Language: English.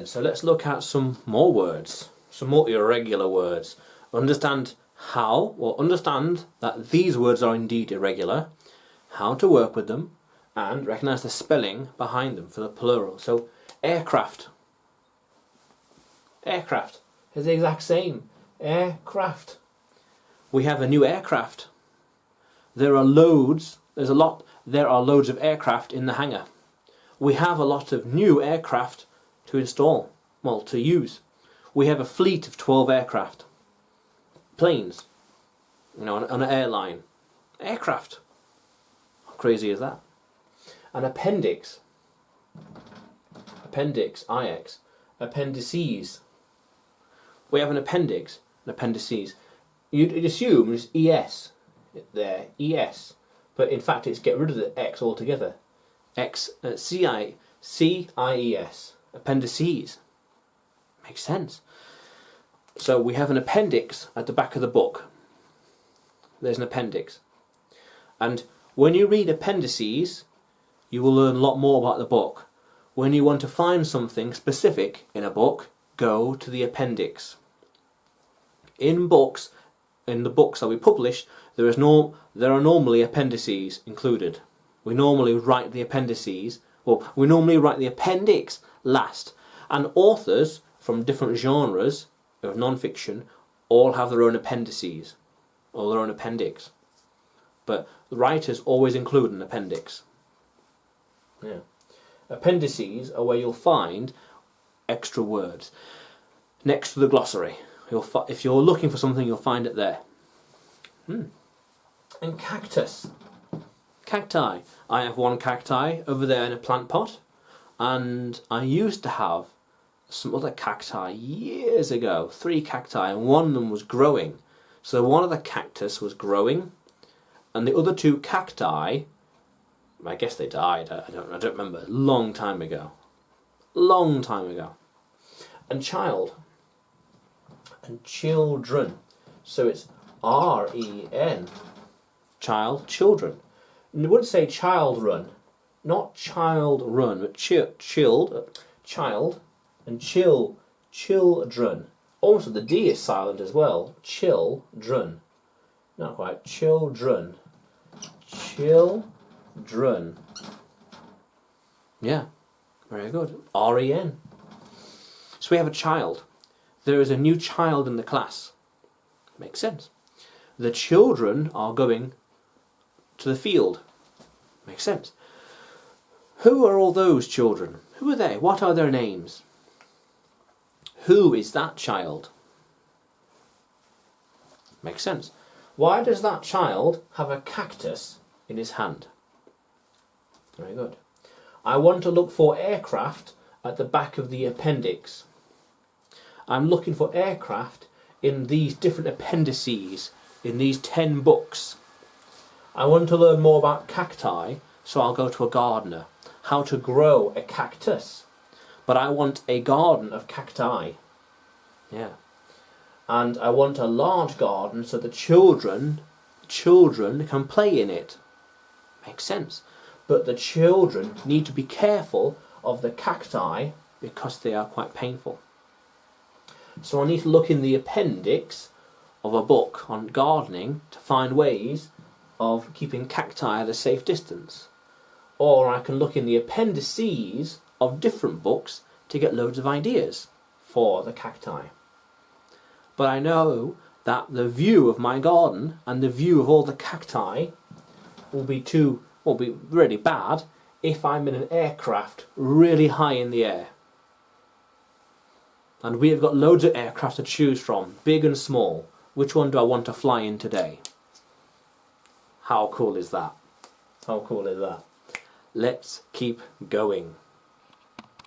so let's look at some more words, some more irregular words. Understand that these words are indeed irregular, how to work with them, and recognise the spelling behind them for the plural. So, aircraft. Aircraft is the exact same. Aircraft. We have a new aircraft. There are loads of aircraft in the hangar. We have a lot of new aircraft to install, well, to use. We have a fleet of 12 aircraft. Planes, on an airline. Aircraft. How crazy is that? An appendix. Appendix, IX. Appendices. We have an appendix, an appendices. You'd assume it's ES there, ES. But in fact it's get rid of the X altogether. C-I-E-S. Appendices. Makes sense. So we have an appendix at the back of the book. There's an appendix. And when you read appendices, you will learn a lot more about the book. When you want to find something specific in a book, go to the appendix. In the books that we publish, there are normally appendices included. We normally write the appendices, we normally write the appendix last. And authors from different genres of non-fiction all have their own appendices, or their own appendix. But the writers always include an appendix. Yeah. Appendices are where you'll find extra words. Next to the glossary. If you're looking for something, you'll find it there. And cactus. Cacti. I have one cacti over there in a plant pot, and I used to have some other cacti years ago, 3 cacti, and one of them was growing. So one of the cactus was growing, and the other 2 cacti, I guess they died, I don't remember, long time ago. Long time ago. And child. And children. So it's R-E-N. Child, children. And they wouldn't say child run. Not child run, but child, and children. Also the D is silent as well. Children. Not quite. Children. Children. Yeah. Very good. R-E-N. So we have a child. There is a new child in the class. Makes sense. The children are going to the field. Makes sense. Who are all those children? Who are they? What are their names? Who is that child? Makes sense. Why does that child have a cactus in his hand? Very good. I want to look for aircraft at the back of the appendix. I'm looking for aircraft in these different appendices, in these 10 books. I want to learn more about cacti, so I'll go to a gardener. How to grow a cactus. But I want a garden of cacti. Yeah. And I want a large garden so the children can play in it. Makes sense. But the children need to be careful of the cacti because they are quite painful. So I need to look in the appendix of a book on gardening to find ways of keeping cacti at a safe distance. Or I can look in the appendices of different books to get loads of ideas for the cacti. But I know that the view of my garden and the view of all the cacti will be really bad if I'm in an aircraft really high in the air. And we have got loads of aircraft to choose from, big and small. Which one do I want to fly in today? How cool is that? How cool is that? Let's keep going.